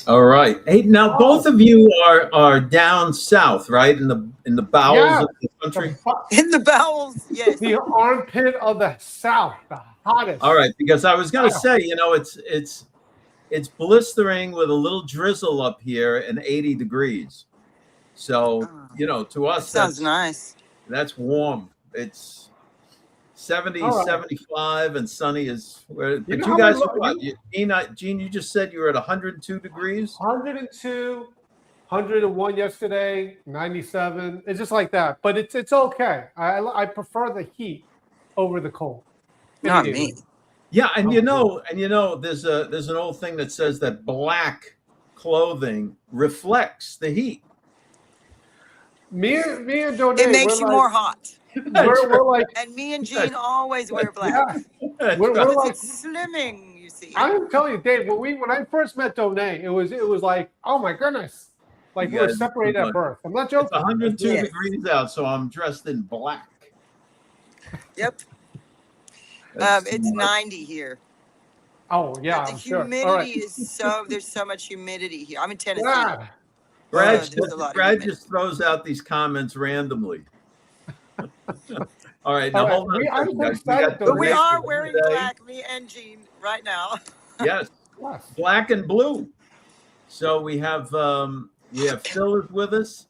All right. Hey, now both of you are down south, right? In the bowels Yeah, of the country. In the bowels, yes. The armpit of the South, the hottest. All right, because I was going to say, it's blistering with a little drizzle up here and 80 degrees. So, to us, sounds nice. That's warm. It's 70, All right. 75, and sunny is where. But know you how guys many are what? Gene, you just said you were at 102 degrees. 102, 101 yesterday, 97. It's just like that, but it's okay. I prefer the heat over the cold. Not me. Yeah, and there's an old thing that says that black clothing reflects the heat. Me and Donay, it makes you more hot. We're like, and me and Gene always wear black. Yeah. We're like slimming. You see, I'm telling you, Dave. When I first met Donay, it was like, oh my goodness, like we were separated at birth. I'm not joking. It's 102 degrees out, so I'm dressed in black. Yep. It's 90 here. Oh yeah, the humidity is there's so much humidity here. I'm in Tennessee. Yeah. Brad just throws out these comments randomly. All right, now hold on. I'm excited. But we are wearing black, me and Gene, right now. Yes, black and blue. So we have Phil is with us.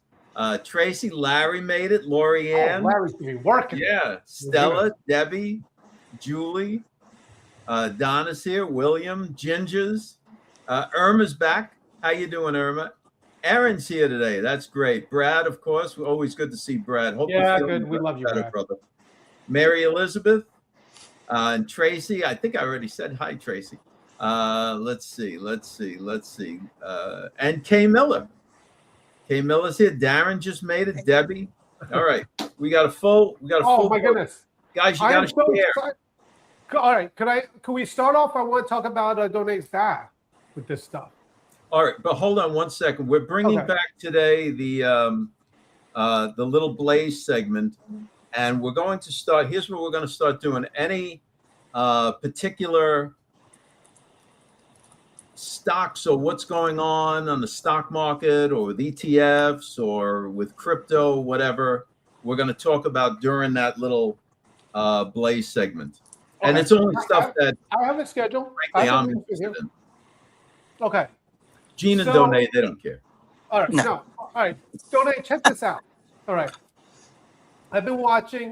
Tracy, Larry made it. Lori Ann. Larry's gonna be working. Yeah, Stella, Debbie, Julie, Donna's here. William, Gingers, Irma's back. How you doing, Irma? Aaron's here today. That's great. Brad, of course. Always good to see Brad. Hope good. We love you, Brad. Brother. Mary Elizabeth and Tracy. I think I already said hi, Tracy. Let's see. And Kay Miller. Kay Miller's here. Darren just made it. Debbie. All right. We got a full. Oh my goodness, guys! You got to share. Excited. All right. Can we start off? I want to talk about Donay's dad with this stuff. All right, but hold on one second. We're bringing back today the little Blaze segment, and we're going to start. Here's what we're going to start doing. Any particular stocks or what's going on the stock market or with ETFs or with crypto, whatever, we're going to talk about during that little Blaze segment. And it's only stuff that I have a schedule. Frankly, I'm interested in. Okay. Gene and Donay, they don't care. All right. No. All right. Donay, check this out. All right. I've been watching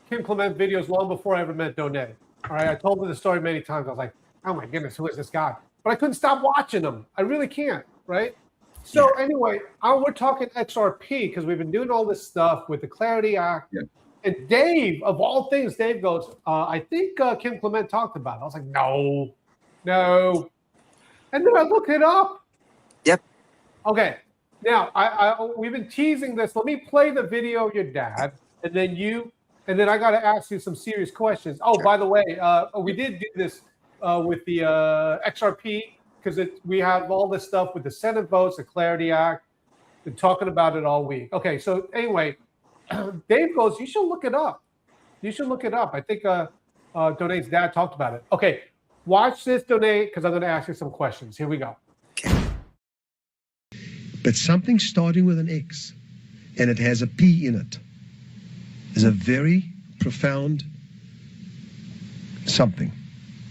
Kim Clement videos long before I ever met Donay. All right. I told her the story many times. I was like, oh my goodness, who is this guy? But I couldn't stop watching them. I really can't. Right. So anyway, we're talking XRP because we've been doing all this stuff with the Clarity Act. Yeah. And Dave, of all things, Dave goes, I think Kim Clement talked about it. I was like, no. And then I look it up. Yep. Okay. Now we've been teasing this. Let me play the video of your dad, and then I got to ask you some serious questions. Oh, sure. By the way, we did do this with the XRP because we have all this stuff with the Senate votes, the Clarity Act. Been talking about it all week. Okay. So anyway, Dave goes, you should look it up. I think Donay's dad talked about it. Okay. Watch this, Donay, because I'm going to ask you some questions. Here we go. But something starting with an X, and it has a P in it, is a very profound something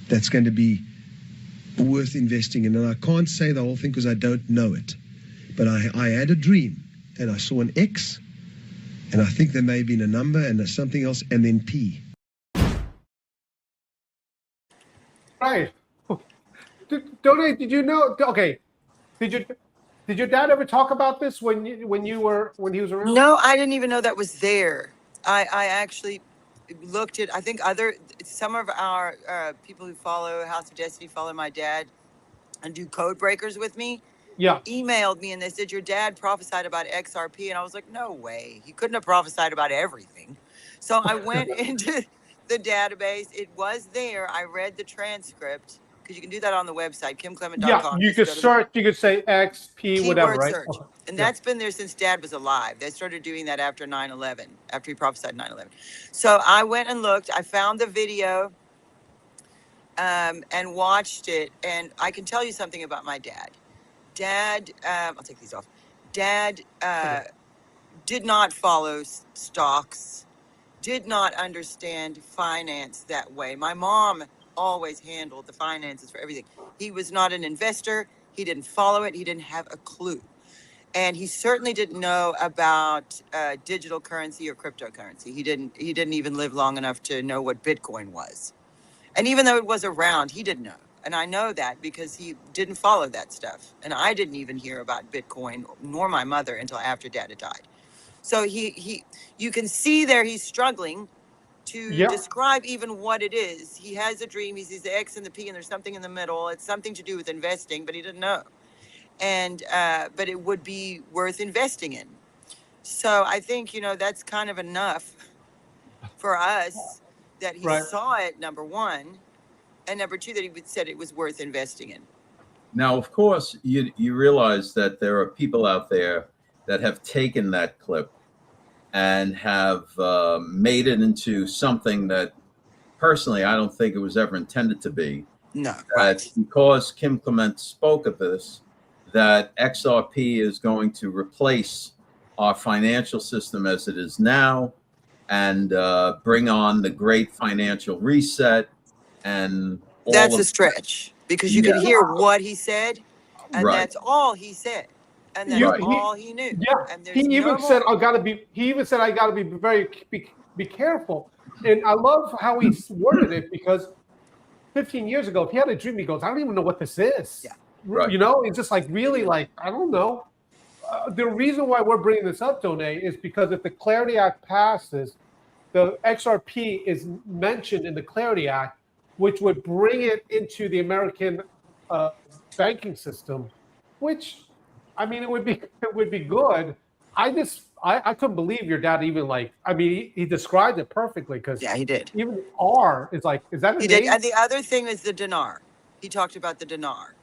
that's going to be worth investing in. And I can't say the whole thing because I don't know it. But I had a dream, and I saw an X, and I think there may have been a number and something else, and then P. Right. Donay, did you know? Okay. Did your dad ever talk about this when he was around? No, I didn't even know that was there. I actually looked at. I think some of our people who follow House of Destiny follow my dad and do code breakers with me. Yeah. Emailed me and they said your dad prophesied about XRP, and I was like, no way. He couldn't have prophesied about everything. So I went into the database. It was there. I read the transcript because you can do that on the website, Yeah, kimclement.com. you Just could go to the search. You could say XP, whatever, keyword right? search. Okay. And Yeah. that's been there since Dad was alive. They started doing that after 9/11, after he prophesied 9/11. So I went and looked. I found the video and watched it. And I can tell you something about my dad. Dad, I'll take these off. Dad did not follow stocks, did not understand finance that way. My mom always handled the finances for everything. He was not an investor. He didn't follow it. He didn't have a clue. And he certainly didn't know about digital currency or cryptocurrency. He didn't even live long enough to know what Bitcoin was. And even though it was around, he didn't know. And I know that because he didn't follow that stuff. And I didn't even hear about Bitcoin, nor my mother, until after Dad had died. So you can see there he's struggling to describe even what it is. He has a dream. He sees the X and the P, and there's something in the middle. It's something to do with investing, but he didn't know. And but it would be worth investing in. So I think that's kind of enough for us that he Right. saw it, number one, and number two, that he said it was worth investing in. Now, of course, you realize that there are people out there that have taken that clip and have made it into something that, personally, I don't think it was ever intended to be. No, That right. because Kim Clement spoke of this, that XRP is going to replace our financial system as it is now and bring on the great financial reset and all That's of a stretch because you yeah, could hear what he said, and right, that's all he said, and that's right, all he knew. Yeah. And He there's even no said, more. "I gotta be." He even said, "I gotta be careful." And I love how he worded it because 15 years ago, if he had a dream, he goes, "I don't even know what this is." Yeah. right, It's just like really like I don't know. The reason why we're bringing this up, Done, is because if the Clarity Act passes, the XRP is mentioned in the Clarity Act, which would bring it into the American banking system. Which, I mean, it would be good. I couldn't believe your dad even like. I mean, he described it perfectly because Yeah, he did. even R is like, is that a He did. name? And the other thing is the dinar. He talked about the dinar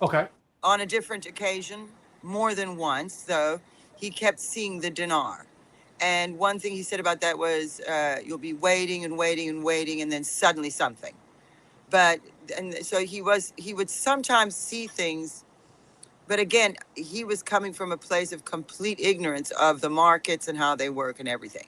Okay. on a different occasion, more than once, though. He kept seeing the dinar. And one thing he said about that was you'll be waiting and waiting and waiting, and then suddenly something. But and so he would sometimes see things, but again, he was coming from a place of complete ignorance of the markets and how they work and everything.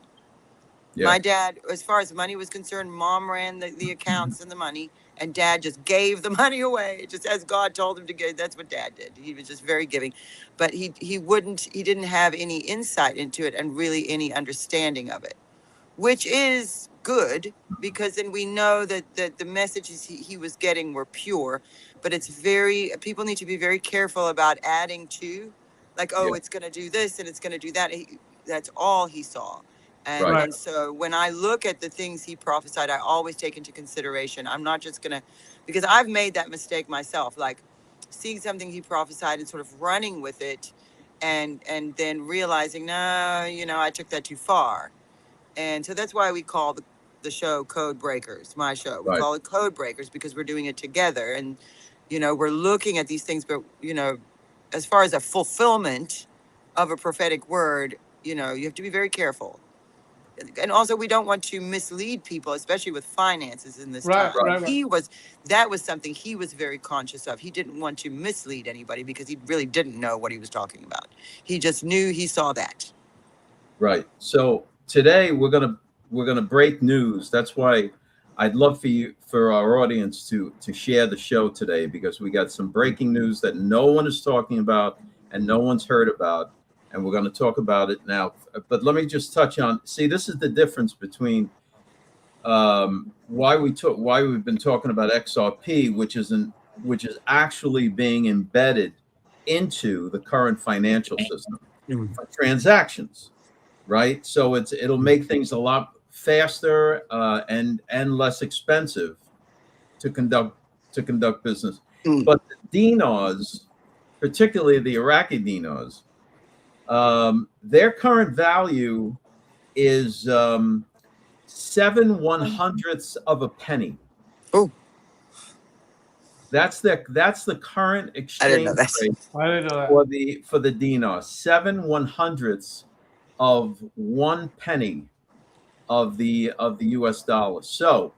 yeah, My dad, as far as money was concerned, mom ran the accounts and the money, and dad just gave the money away, just as God told him to give. That's what dad did. He was just very giving, but he didn't have any insight into it and really any understanding of it, which is good because then we know that the messages he was getting were pure. But people need to be very careful about adding to, like, oh, yeah, it's going to do this and it's going to do that. That's all he saw. And right, Right. and so when I look at the things he prophesied, I always take into consideration. I'm not just going to, because I've made that mistake myself, like seeing something he prophesied and sort of running with it and then realizing, no, I took that too far. And so that's why we call the show Code Breakers, my show. We right. call it Code Breakers because we're doing it together. And, we're looking at these things, but, as far as a fulfillment of a prophetic word, you have to be very careful. And also, we don't want to mislead people, especially with finances in this Right. time. Right. Right. That was something he was very conscious of. He didn't want to mislead anybody because he really didn't know what he was talking about. He just knew he saw that. Right. So today we're gonna break news. That's why I'd love for our audience to share the show today because we got some breaking news that no one is talking about and no one's heard about, and we're going to talk about it now. But let me just touch on. See, this is the difference between why we've been talking about XRP, which is actually being embedded into the current financial system for transactions. Right, so it'll make things a lot faster and less expensive to conduct business. Mm. But the dinars, particularly the Iraqi dinars, their current value is 7/100ths of a penny. Oh, That's the current I didn't know exchange that. rate I didn't know that. for the dinar. 7/100ths of 1 penny of the US dollar. So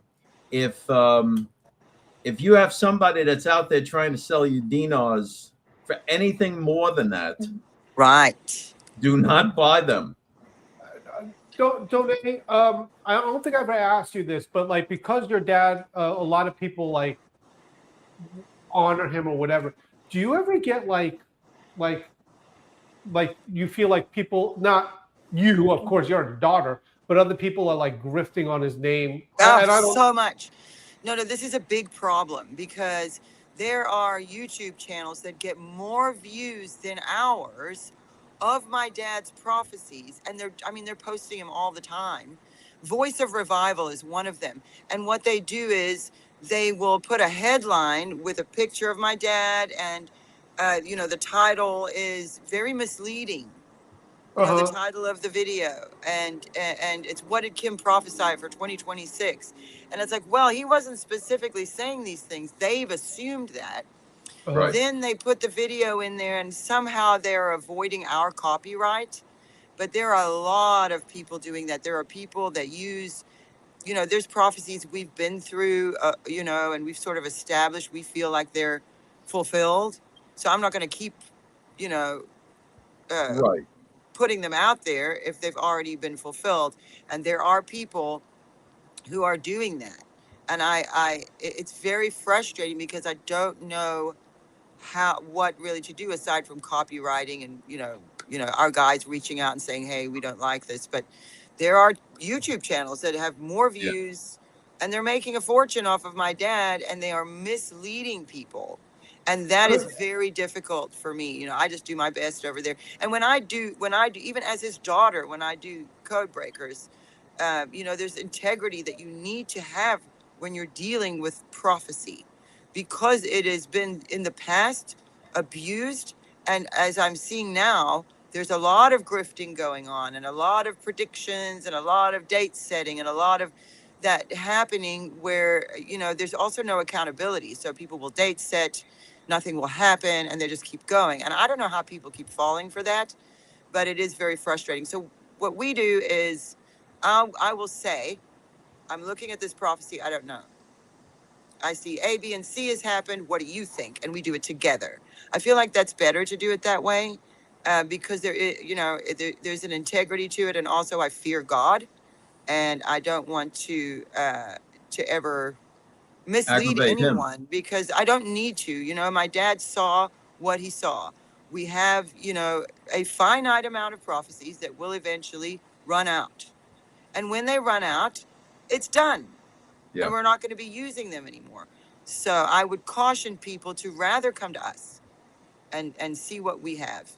if you have somebody that's out there trying to sell you dinars for anything more than that, Right. do not buy them. Donate. I don't think I've ever asked you this, but like because your dad, a lot of people like honor him or whatever. Do you ever get like you feel like people, not you, of course, you're a daughter, but other people are like grifting on his name? Oh, And I don't. so much. No, this is a big problem because there are YouTube channels that get more views than ours of my dad's prophecies, and they're posting them all the time. Voice of Revival is one of them, and what they do is they will put a headline with a picture of my dad, and the title is very misleading. The title of the video, and it's what did Kim prophesy for 2026, and it's like, well, he wasn't specifically saying these things. They've assumed that. Right. Then they put the video in there, and somehow they're avoiding our copyright. But there are a lot of people doing that. There are people that use, there's prophecies we've been through, and we've sort of established we feel like they're fulfilled. So I'm not going to keep, Right. putting them out there if they've already been fulfilled. And there are people who are doing that. And it's very frustrating because I don't know what really to do aside from copywriting and, our guys reaching out and saying, hey, we don't like this. But there are YouTube channels that have more views and they're making a fortune off of my dad, and they are misleading people. And that is very difficult for me. I just do my best over there. And when I do, even as his daughter, when I do code breakers, there's integrity that you need to have when you're dealing with prophecy, because it has been in the past abused. And as I'm seeing now, there's a lot of grifting going on, and a lot of predictions, and a lot of date setting, and a lot of that happening where, there's also no accountability. So people will date set, nothing will happen, and they just keep going. And I don't know how people keep falling for that, but it is very frustrating. So what we do is, I will say, I'm looking at this prophecy, I don't know. I see A, B, and C has happened. What do you think? And we do it together. I feel like that's better to do it that way, because there is, there's an integrity to it, and also I fear God, and I don't want to ever mislead Aggravate him. anyone, because I don't need to. My dad saw what he saw. We have, a finite amount of prophecies that will eventually run out. And when they run out, it's done. Yeah. And we're not going to be using them anymore. So I would caution people to rather come to us and see what we have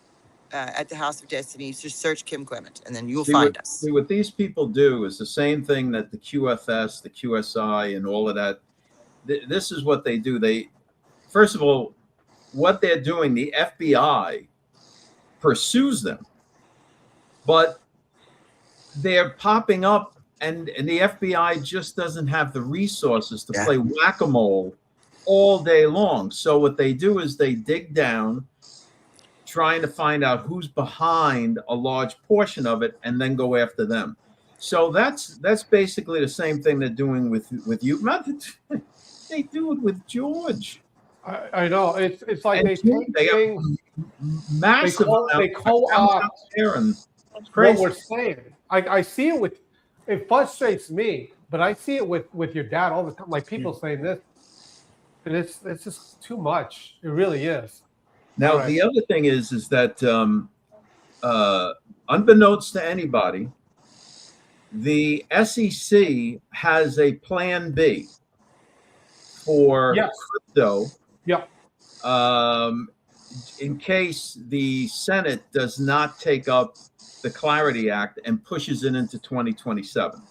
at the House of Destiny. Just search Kim Clement, and then you'll find us. See, what these people do is the same thing that the QFS, the QSI, and all of that. This is what they do. First of all, what they're doing, the FBI pursues them, but they're popping up, and the FBI just doesn't have the resources to play whack-a-mole all day long. So what they do is they dig down, trying to find out who's behind a large portion of it, and then go after them. So that's basically the same thing they're doing with you. They do it with George. I know. It's like they take things, massive. They co-opt what we're saying. I see it with. It frustrates me, but I see it with your dad all the time. Like people saying this, and it's just too much. It really is. Now the other thing is that unbeknownst to anybody, the SEC has a plan B for crypto. Yeah. In case the Senate does not take up the Clarity Act and pushes it into 2027.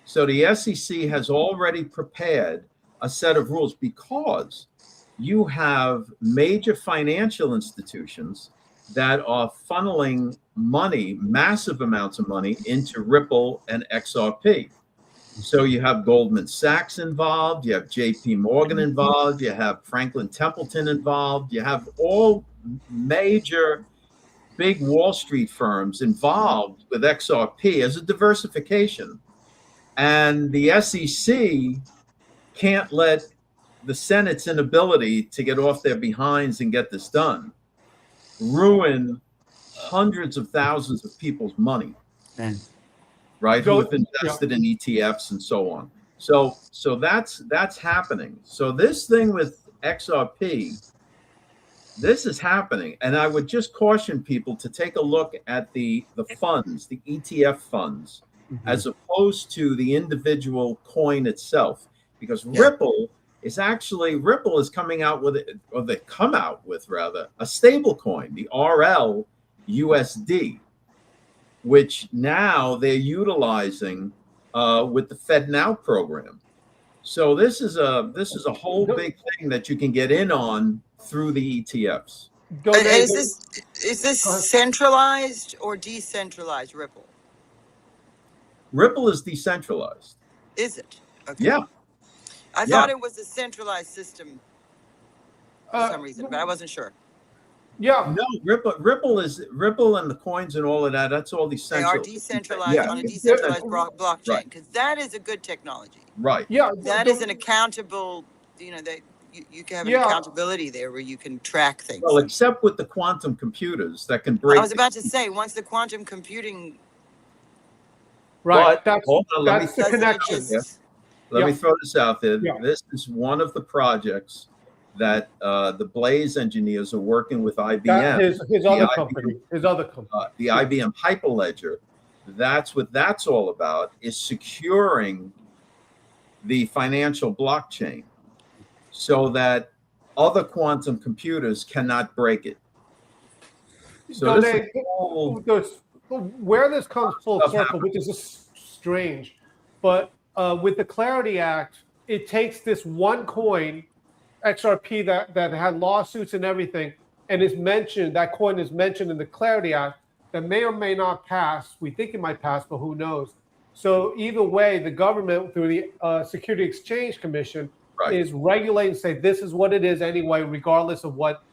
So the SEC has already prepared a set of rules, because you have major financial institutions that are funneling money, massive amounts of money, into Ripple and XRP. So you have Goldman Sachs involved, you have J.P. Morgan involved, you have Franklin Templeton involved, you have all major big Wall Street firms involved with XRP as a diversification. And the SEC can't let the Senate's inability to get off their behinds and get this done ruin hundreds of thousands of people's money, right? Who have invested in ETFs and so on. So that's happening. So this thing with XRP, this is happening. And I would just caution people to take a look at the funds, the ETF funds, as opposed to the individual coin itself. Because Ripple is coming out with, or they come out with rather, a stable coin, the RL USD, which now they're utilizing with the FedNow program. So this is a whole big thing that you can get in on through the ETFs. Is this centralized or decentralized Ripple? Ripple is decentralized. Is it? Okay. Yeah. I thought it was a centralized system for some reason, but I wasn't sure. Yeah. No, Ripple and the coins and all of that. That's all decentralized. They are decentralized on a decentralized blockchain, because that is a good technology. Right. Yeah. That is an accountable. You know, that you can have an accountability there where you can track things. Well, except with the quantum computers that can break. I was about to say, once the quantum computing. Right. But, that's the connection. Let me throw this out there. Yeah. This is one of the projects that the Blaze engineers are working with IBM. His other company. The IBM Hyperledger. That's what that's all about, is securing the financial blockchain so that other quantum computers cannot break it. So where this comes full circle, which is just strange, but with the Clarity Act, it takes this one coin, XRP, that had lawsuits and everything, and that coin is mentioned in the Clarity Act, that may or may not pass. We think it might pass, but who knows? So either way, the government, through the Security Exchange Commission, is regulating, say this is what it is anyway, regardless of what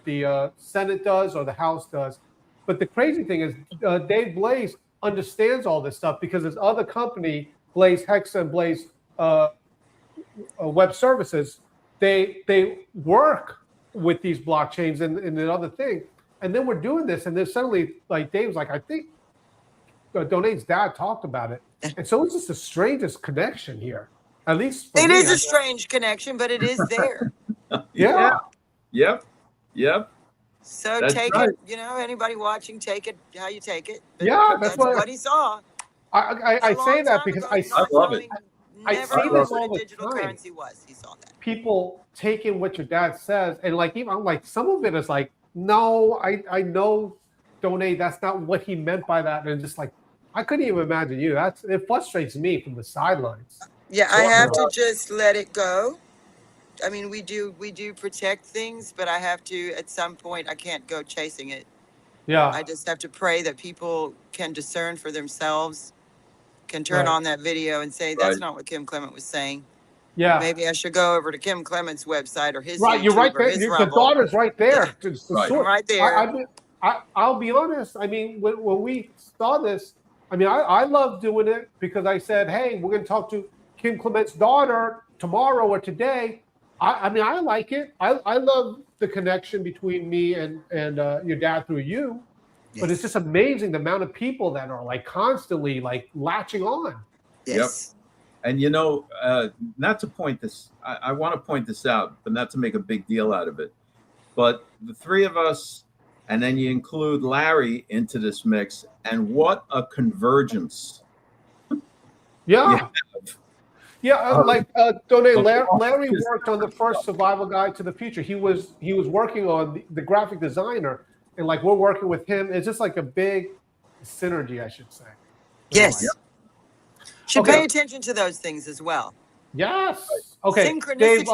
the Senate does or the House does. But the crazy thing is, Dave Blaze understands all this stuff because his other company, Blaze Hexa and Blaze Web Services, they work with these blockchains and the other thing. And then we're doing this, and then suddenly, like Dave's like, I think Donate's dad talked about it. And so it's just the strangest connection here. At least it is a strange connection, but it is there. Yeah. Yep. So that's take it, anybody watching, take it how you take it. But yeah, that's what he saw. I say that because I love it. I see this all the digital time. Currency was. He saw that. People taking what your dad says, and I'm like, some of it is like, no, I know, Donate, that's not what he meant by that. And just like, I couldn't even imagine you. It frustrates me from the sidelines. Yeah, I have to just let it go. I mean, we do protect things, but I have to, at some point, I can't go chasing it. Yeah. I just have to pray that people can discern for themselves, can turn on that video and say, that's not what Kim Clement was saying. Yeah. Maybe I should go over to Kim Clement's website or his YouTube, you're right there. The daughter's right there. Yeah. Right there. I'll be honest. I mean, when we saw this, I mean, I love doing it because I said, hey, we're going to talk to Kim Clement's daughter tomorrow or today. I mean, I like it. I love the connection between me and your dad through you. Yes. But it's just amazing the amount of people that are like constantly like latching on. Yes. Yep. And not to point this, I want to point this out, but not to make a big deal out of it. But the three of us, and then you include Larry into this mix, and what a convergence. Yeah. Donate. Larry worked on the first survival guide to the future. He was working on the graphic designer, and like we're working with him. It's just like a big synergy, I should say. Yes. Should pay attention to those things as well. Yes. Okay. Dave,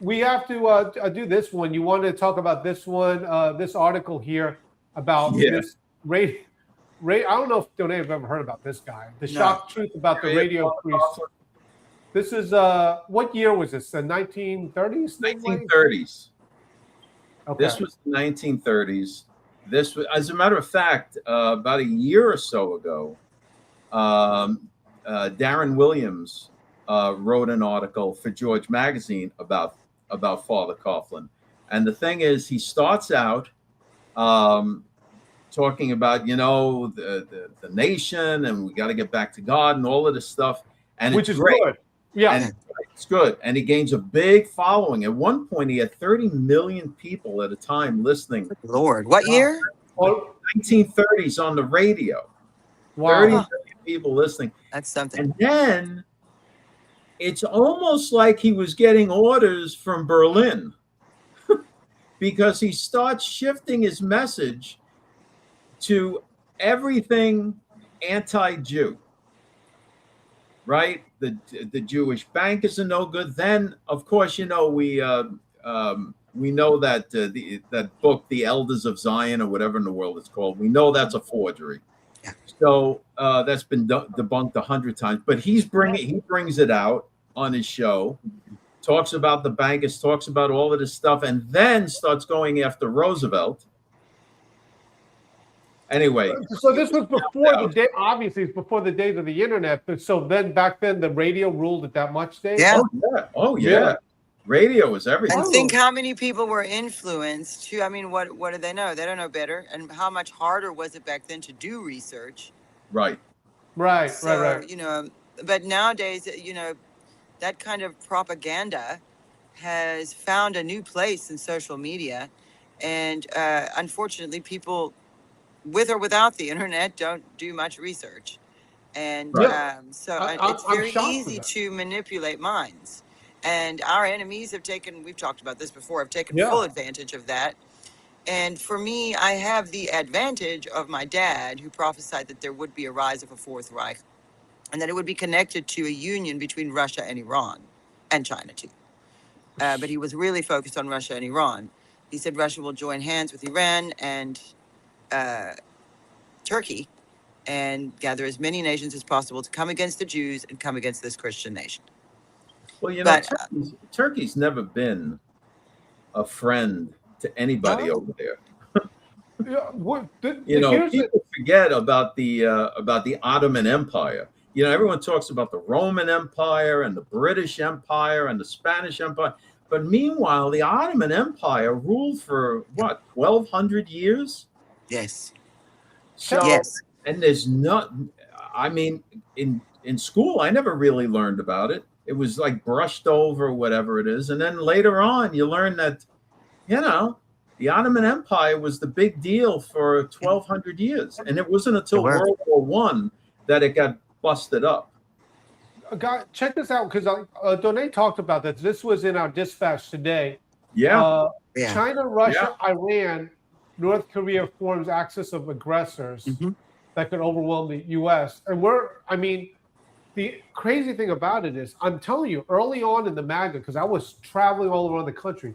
we have to do this one. You wanted to talk about this one, this article here about this I don't know if Donay have ever heard about this guy. The No. shock truth about the radio priest. This is what year was this? The 1930s? 1930s. Okay. This was the 1930s. This was, as a matter of fact, about a year or so ago, Darren Williams wrote an article for George Magazine about Father Coughlin. And the thing is, he starts out talking about, the nation, and we got to get back to God and all of this stuff. And which it's is great. good. Yeah. And it's good. And he gains a big following. At one point, he had 30 million people at a time listening. Lord, what year? Oh, 1930s on the radio. wow. 30 million people listening. That's something. And then it's almost like he was getting orders from Berlin because he starts shifting his message to everything anti-Jew, right? The Jewish bankers are no good. Then, of course, we know that that book, The Elders of Zion, or whatever in the world it's called, we know that's a forgery. Yeah. So that's been debunked 100 times. But he brings it out on his show, talks about the bankers, talks about all of this stuff, and then starts going after Roosevelt. Anyway, So this was before the day. Obviously, it's before the days of the internet. But so then, back then, the radio ruled it that much, Dave. Yeah. Oh yeah. Radio is everything. And think how many people were influenced to, I mean, what do they know? They don't know better. And how much harder was it back then to do research? Right. Right. So, but nowadays, that kind of propaganda has found a new place in social media. And unfortunately, people with or without the internet don't do much research. And Right. It's very shocked easy with that. to manipulate minds. And our enemies we've talked about this before, have taken Yeah. full advantage of that. And for me, I have the advantage of my dad, who prophesied that there would be a rise of a Fourth Reich and that it would be connected to a union between Russia and Iran, and China too. But he was really focused on Russia and Iran. He said Russia will join hands with Iran and Turkey and gather as many nations as possible to come against the Jews and come against this Christian nation. Well, But- Turkey's never been a friend to anybody No. over there. Yeah, People forget about the Ottoman Empire. Everyone talks about the Roman Empire and the British Empire and the Spanish Empire, but meanwhile, the Ottoman Empire ruled for what, 1,200 years? Yes. So, Yes. and there's not. I mean, in school, I never really learned about it. It was like brushed over, whatever it is, and then later on, you learn that, the Ottoman Empire was the big deal for 1,200 years, and it wasn't until World War I that it got busted up. check this out, because Donay talked about this. This was in our dispatch today. Yeah. Yeah. China, Russia, Iran, North Korea forms axis of aggressors that could overwhelm the U.S. And the crazy thing about it is, I'm telling you, early on in the MAGA, because I was traveling all around the country,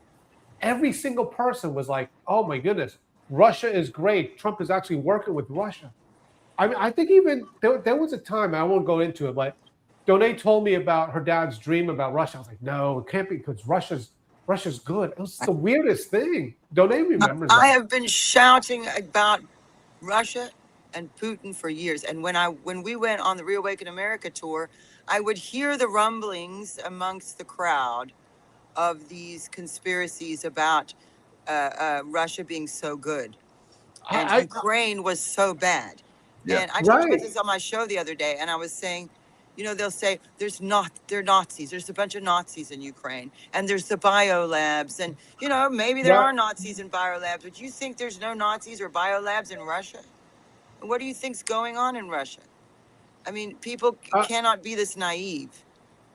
every single person was like, oh my goodness, Russia is great. Trump is actually working with Russia. I think even there was a time, I won't go into it, but Donay told me about her dad's dream about Russia. I was like, no, it can't be, because Russia's good. It was the weirdest thing. Donay remembers that. I have been shouting about Russia and Putin for years. And when we went on the Reawaken America tour, I would hear the rumblings amongst the crowd of these conspiracies about Russia being so good and Ukraine was so bad. Yeah. And I talked about this on my show the other day, and I was saying, they'll say they're Nazis. There's a bunch of Nazis in Ukraine, and there's the biolabs, and maybe there are Nazis in biolabs, but you think there's no Nazis or biolabs in Russia? What do you think's going on in Russia? I mean, people cannot be this naive.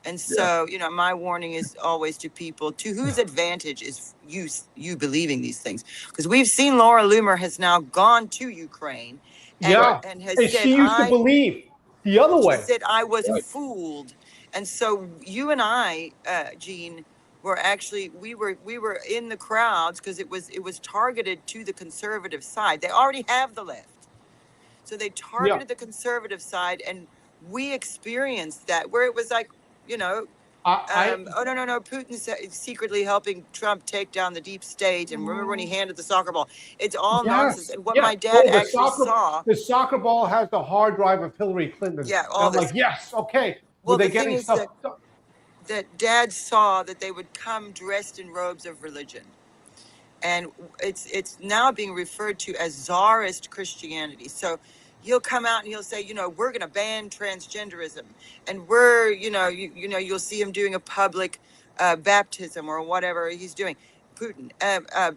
And so, my warning is always to people to whose advantage is you believing these things. Because we've seen Laura Loomer has now gone to Ukraine and has said, she used to believe the other way. She said, I was fooled. And so you and I, Gene, were actually, we were in the crowds because it was targeted to the conservative side. They already have the left. So they targeted the conservative side, and we experienced that where it was like, you know, oh no, Putin's secretly helping Trump take down the deep state. And remember when he handed the soccer ball? It's all nonsense. And what my dad actually saw, the soccer ball has the hard drive of Hillary Clinton. Yeah, And all I'm this. like, yes, okay. Well, Were they the thing getting is stuff? that Dad saw that they would come dressed in robes of religion, and it's now being referred to as czarist Christianity. So he'll come out and he'll say, you know, we're going to ban transgenderism, and we're, you know, you'll see him doing a public baptism or whatever he's doing, Putin.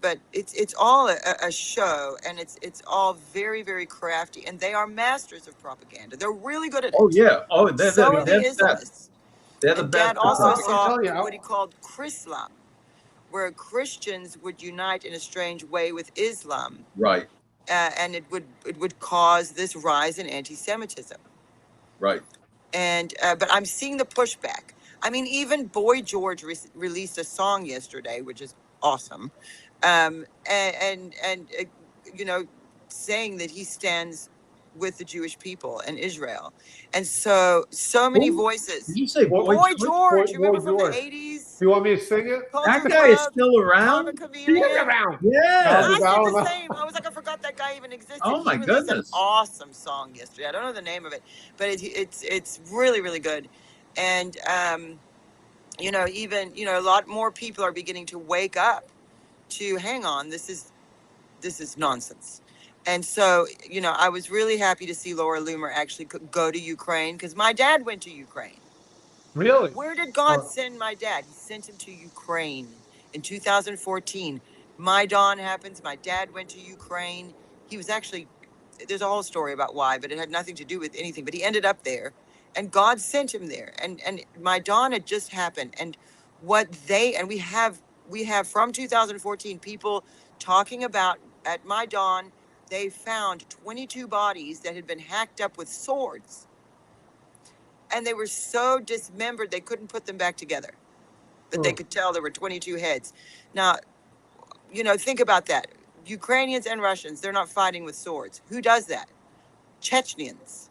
But it's all a show, and it's all very, very crafty, and they are masters of propaganda. They're really good at it. Oh yeah. Oh, they're So are the best. Islamists. They're the And best. Dad also I'm saw telling you, what he called Chrislam, where Christians would unite in a strange way with Islam, Right. and it would cause this rise in anti-Semitism. Right. And but I'm seeing the pushback. I mean, even Boy George released a song yesterday, which is awesome, and you know, saying that he stands with the Jewish people and Israel. And so many voices. Did you say Boy Boy George, Boy you remember from George. the 80s? Do you want me to sing it? That guy is still around? He's around. Yeah. I said the same. I was like, I forgot that guy even existed. Oh my He released goodness. an awesome song yesterday. I don't know the name of it, but it's really, really good. And you know, even, you know, a lot more people are beginning to wake up to, hang on, this is nonsense. And so, you know, I was really happy to see Laura Loomer actually go to Ukraine, because my dad went to Ukraine. Really? Where did God send my dad? He sent him to Ukraine in 2014. Maidan happens. My dad went to Ukraine. He was actually, there's a whole story about why, but it had nothing to do with anything. But he ended up there, and God sent him there. And Maidan had just happened. And we have from 2014 people talking about at Maidan, they found 22 bodies that had been hacked up with swords. And they were so dismembered, they couldn't put them back together. But they could tell there were 22 heads. Now, you know, think about that. Ukrainians and Russians, they're not fighting with swords. Who does that? Chechens.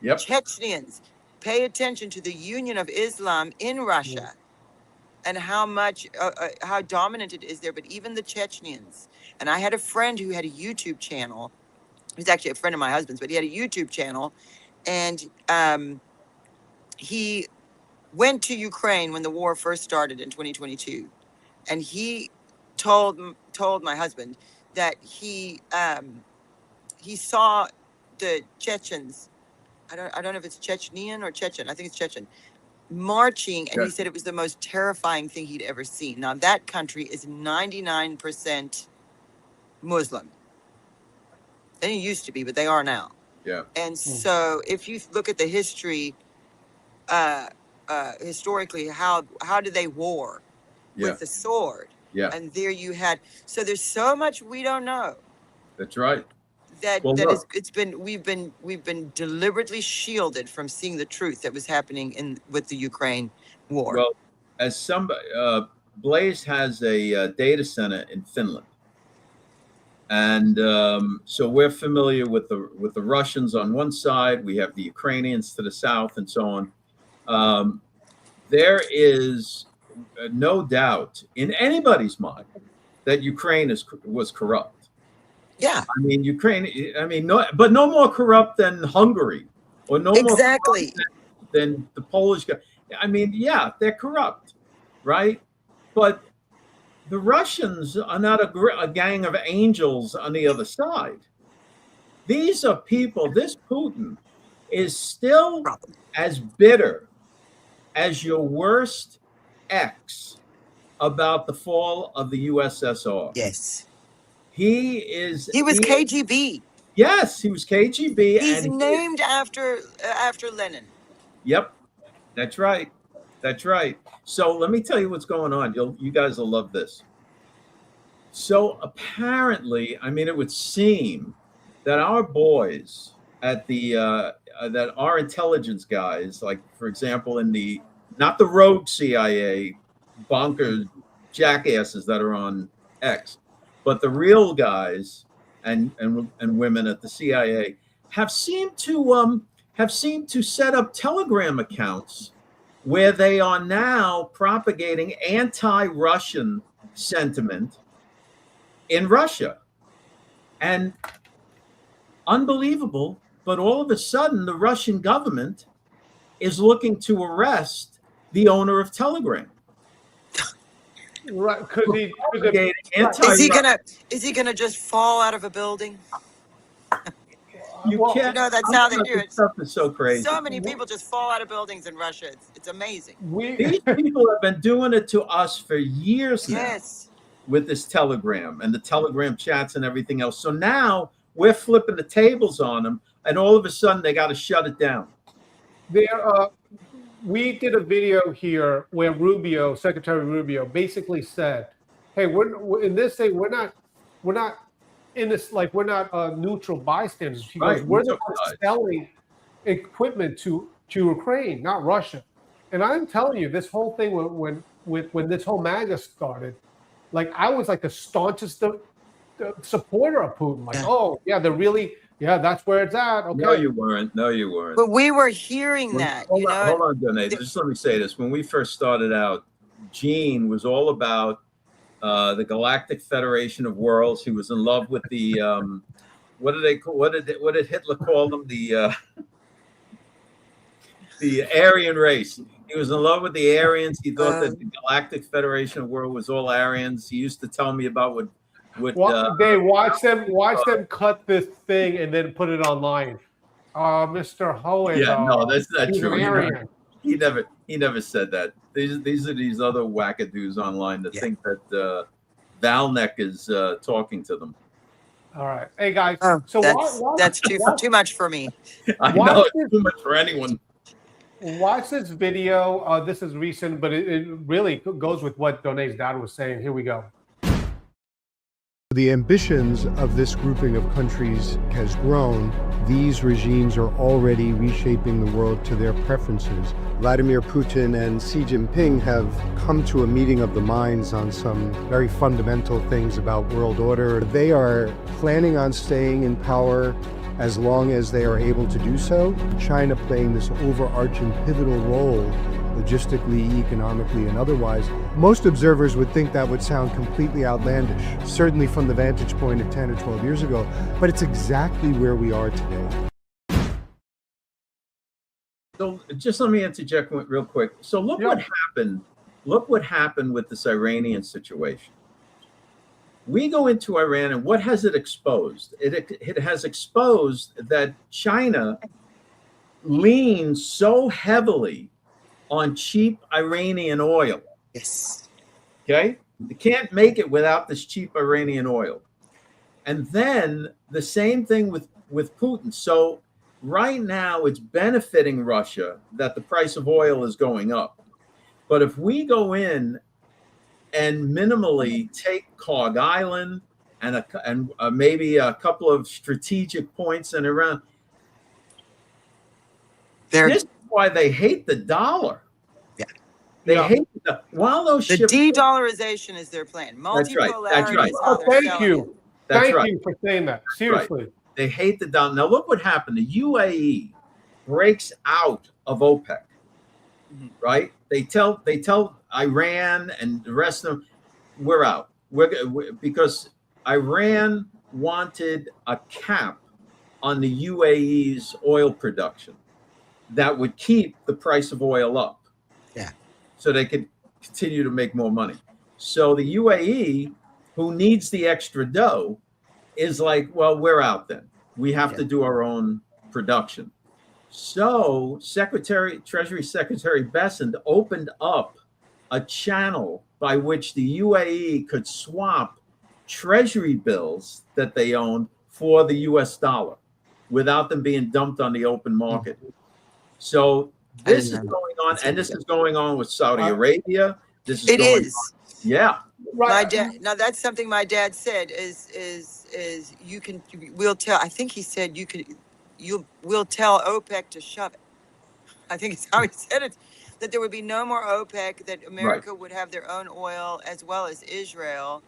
Yep. Chechens. Pay attention to the union of Islam in Russia and how much, how dominant it is there. But even the Chechens. And I had a friend who had a YouTube channel. He's actually a friend of my husband's, but he had a YouTube channel. And he went to Ukraine when the war first started in 2022, and he told my husband that he saw the Chechens. I don't know if it's Chechenian or Chechen. I think it's Chechen, marching, and he said it was the most terrifying thing he'd ever seen. Now that country is 99% Muslim. They didn't used to be, but they are now. Yeah. And so if you look at the history, historically, how did they war with the sword? Yeah. And there you had, so there's so much we don't know. That's right. We've been deliberately shielded from seeing the truth that was happening with the Ukraine war. Well, as somebody, Blaze has a data center in Finland. And so we're familiar with the Russians on one side. We have the Ukrainians to the south, and so on. There is no doubt in anybody's mind that Ukraine was corrupt. Yeah, I mean, Ukraine. I mean, no more corrupt than Hungary, or no more corrupt than the Polish guy. I mean, yeah, they're corrupt, right? But the Russians are not a gang of angels on the other side. These are people, this Putin is still as bitter as your worst ex about the fall of the USSR. Yes. He was KGB. Yes, he was KGB. He's named after Lenin. Yep, that's right. That's right. So let me tell you what's going on. You guys will love this. So apparently, I mean, it would seem that our boys at the that our intelligence guys, like for example, in not the rogue CIA bonkers jackasses that are on X, but the real guys and women at the CIA, have seemed to set up Telegram accounts where they are now propagating anti-Russian sentiment in Russia. And unbelievable, but all of a sudden the Russian government is looking to arrest the owner of Telegram. Right, because Propagating Is he gonna just fall out of a building? You can't. You know, that's how they do This it. stuff is so crazy. So many people just fall out of buildings in Russia. It's amazing. These people have been doing it to us for years now. Yes. With this Telegram and the Telegram chats and everything else. So now we're flipping the tables on them, and all of a sudden they got to shut it down. We did a video here where Secretary Rubio, basically said, "Hey, we're in this thing. We're not in this, like, we're not neutral bystanders." He goes, "We're the ones selling equipment to Ukraine, not Russia." And I'm telling you, this whole thing when this whole MAGA started, like, I was like the staunchest supporter of Putin. Like, oh yeah, that's where it's at. Okay. No, you weren't. No, you weren't. But we were hearing that. Hold on, Danae. Just let me say this. When we first started out, Gene was all about the Galactic Federation of Worlds. He was in love with the what did Hitler call them? The Aryan race. He was in love with the Aryans. He thought that the Galactic Federation of Worlds was all Aryans. He used to tell me about what they watch them cut this thing and then put it online. Mr. Hohen. Yeah, no, that's not true. He never said that. These are these other wackadoos online that think that Valnek is talking to them. All right, hey guys. So that's too much for me. I know it's too much for anyone. Watch this video. This is recent, but it really goes with what Donae's dad was saying. Here we go. The ambitions of this grouping of countries has grown. These regimes are already reshaping the world to their preferences. Vladimir Putin and Xi Jinping have come to a meeting of the minds on some very fundamental things about world order. They are planning on staying in power as long as they are able to do so. China playing this overarching pivotal role, logistically, economically, and otherwise. Most observers would think that would sound completely outlandish, certainly from the vantage point of 10 or 12 years ago, but it's exactly where we are today. So just let me interject real quick. So look what happened. Look what happened with this Iranian situation. We go into Iran, and what has it exposed? It has exposed that China leans so heavily on cheap Iranian oil. Yes. Okay? They can't make it without this cheap Iranian oil. And then the same thing with Putin. So right now it's benefiting Russia that the price of oil is going up. But if we go in and minimally take Kog Island and maybe a couple of strategic points in Iran, this is why they hate the dollar. Yeah, they hate while those the de-dollarization is their plan. Multipolarity. That's right. Thank you. Thank you for saying that. Seriously, they hate the dollar. Now look what happened. The UAE breaks out of OPEC. Right? They tell Iran and the rest of them, we're out. Because Iran wanted a cap on the UAE's oil production that would keep the price of oil up. Yeah. So they could continue to make more money. So the UAE, who needs the extra dough, is like, well, we're out then. We have to do our own production. So Treasury Secretary Bessent opened up a channel by which the UAE could swap treasury bills that they owned for the US dollar without them being dumped on the open market. So this is going on, and this is going on with Saudi Arabia. This is going on. Yeah. My dad. Now that's something my dad said is we'll tell. I think he said we'll tell OPEC to shove it. I think it's how he said it. That there would be no more OPEC. That America would have their own oil as well as Israel,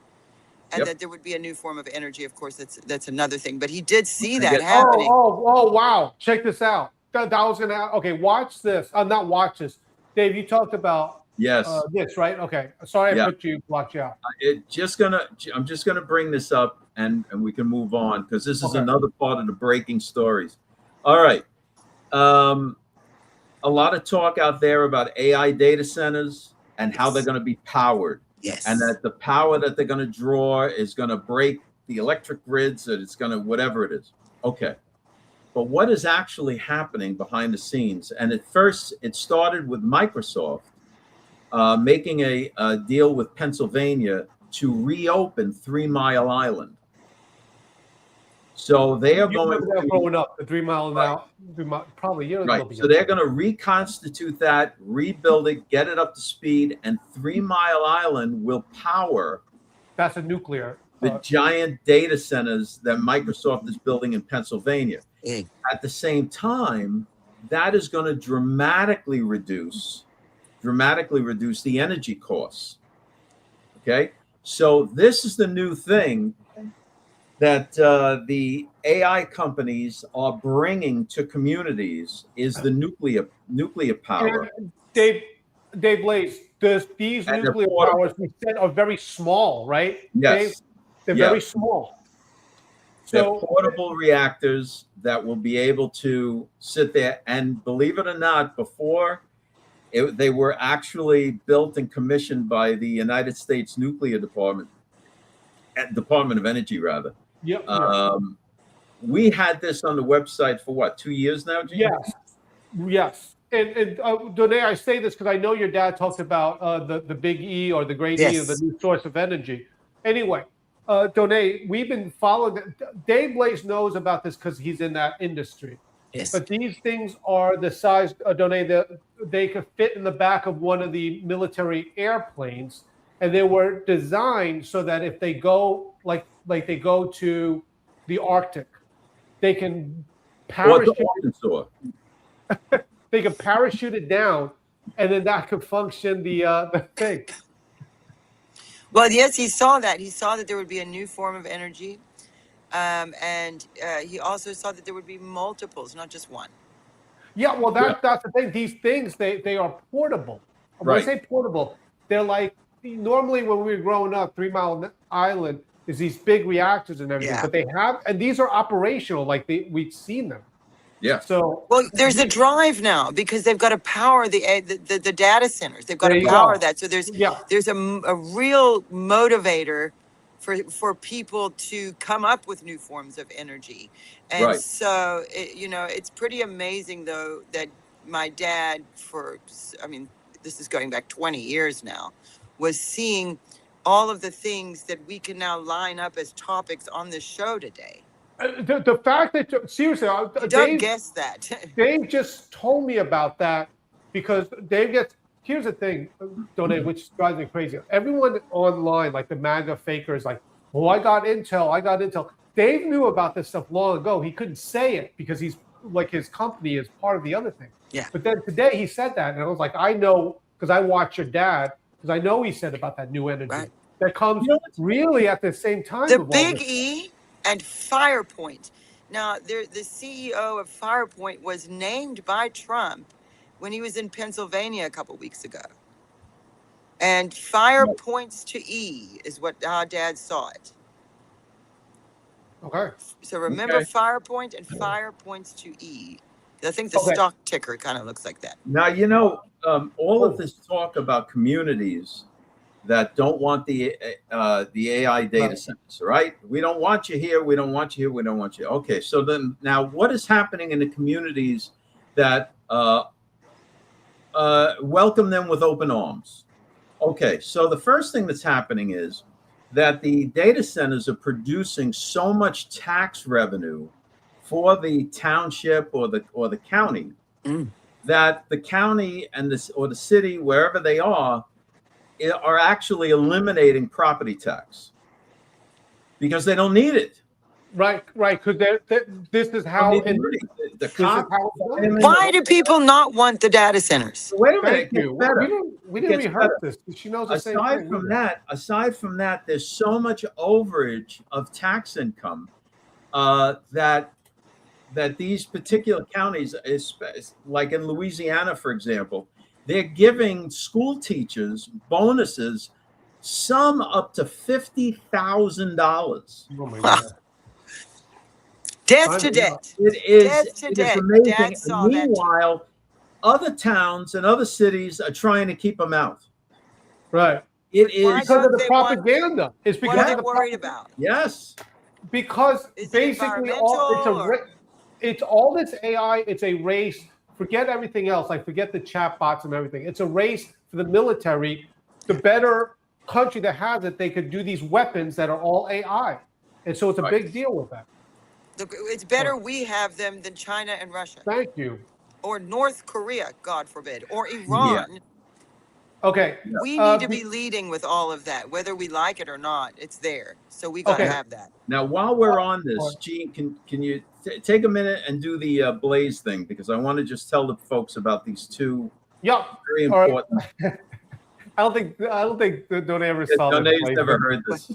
and that there would be a new form of energy. Of course, that's another thing. But he did see that happening. Oh, wow. Check this out. That was going to, okay, watch this. Not watch this. Dave, you talked about this, right? Okay. Sorry I put you, blocked you out. I'm just gonna bring this up and we can move on because this is another part of the breaking stories. All right. A lot of talk out there about AI data centers and how they're going to be powered. Yes. And that the power that they're going to draw is going to break the electric grids, and it's going to whatever it is. Okay. But what is actually happening behind the scenes? And at first, it started with Microsoft making a deal with Pennsylvania to reopen 3 Mile Island. So they are going to growing up the 3 Mile now, probably right. So they're going to reconstitute that, rebuild it, get it up to speed, and 3 Mile Island will power. That's a nuclear. The giant data centers that Microsoft is building in Pennsylvania. At the same time, that is going to dramatically reduce the energy costs. Okay, so this is the new thing that the AI companies are bringing to communities is the nuclear power. Dave Blaze, these nuclear powers we said are very small, right? Yes, Dave? They're very small. They're portable reactors that will be able to sit there. And believe it or not, before they were actually built and commissioned by the United States Nuclear Department of Energy, rather. Yep. We had this on the website for what, 2 years now, Gene? Yes. And Done, I say this because I know your dad talked about the big E or the great E of the new source of energy. Anyway, Done, we've been following. Dave Blaze knows about this because he's in that industry. Yes. But these things are the size, Done, that they could fit in the back of one of the military airplanes, and they were designed so that if they go like they go to the Arctic, they can parachute. They can parachute it down, and then that could function the thing. Well, yes, he saw that. He saw that there would be a new form of energy. And he also saw that there would be multiples, not just one. Yeah, well, that's the thing. These things, they are portable. When I say portable, they're like, normally when we were growing up, 3 Mile Island is these big reactors and everything. But they have, and these are operational, like we've seen them. Yeah. So well, there's a drive now because they've got to power the data centers. They've got to power that. So there's a real motivator for people to come up with new forms of energy. And so, it's pretty amazing, though, that my dad, this is going back 20 years now, was seeing all of the things that we can now line up as topics on this show today. The fact that, seriously, don't guess that. Dave just told me about that because Dave gets, here's the thing, Done, which drives me crazy. Everyone online, like the MAGA fakers, like, oh, I got intel. Dave knew about this stuff long ago. He couldn't say it because he's like his company is part of the other thing. Yeah. But then today he said that, and I was like, I know because I watch your dad, because I know he said about that new energy that comes really at the same time. The big E and Firepoint. Now, the CEO of Firepoint was named by Trump when he was in Pennsylvania a couple weeks ago. And fire points to E is how Dad saw it. Okay. So remember Firepoint and fire points to E. I think the stock ticker kind of looks like that. Now, all of this talk about communities that don't want the AI data centers, right? We don't want you here. We don't want you here. We don't want you. Okay. So then now what is happening in the communities that welcome them with open arms? Okay. So the first thing that's happening is that the data centers are producing so much tax revenue for the township or the county that the county and the city, wherever they are actually eliminating property tax because they don't need it. Right. Because this is how the Is it cop. Palestine? Why do people not want the data centers? Wait a minute, Thank it gets you. better. We It didn't gets rehearse better. this. She knows the same Aside thing. from that, there's so much overage of tax income that these particular counties, like in Louisiana, for example, they're giving school teachers bonuses, some up to $50,000. Oh my God. Death to Yeah. debt. Death to It is debt. amazing. Dad And saw that too. meanwhile, other towns and other cities are trying to keep them out. Right. It is Why Because of don't the they want? propaganda. It's What because are they of the worried propaganda. about? Because Is it basically environmental? it's all this AI. It's a race. Forget everything else. Like forget the chat bots and everything. It's a race for the military. The better country that has it, they could do these weapons that are all AI, and so it's a big deal with that. It's better we have them than China and Russia. Thank you. Or North Korea, God forbid, or Iran. Yeah. Okay. We need to be leading with all of that, whether we like it or not. It's there, so we got to have that. Now, while we're on this, Gene, can you take a minute and do the Blaze thing, because I want to just tell the folks about these two very important. Right. I don't think Donay ever saw this. Donay's never heard this.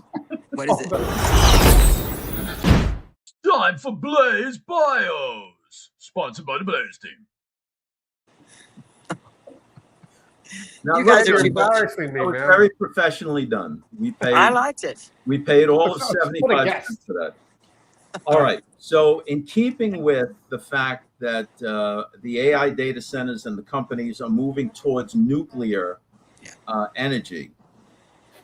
What is it? Time for Blaze Bios, sponsored by the Blaze team. Now, You guys are embarrassing me, man. Very professionally done. I liked it. We paid all of 75 cents for that. All right. So, in keeping with the fact that the AI data centers and the companies are moving towards nuclear energy,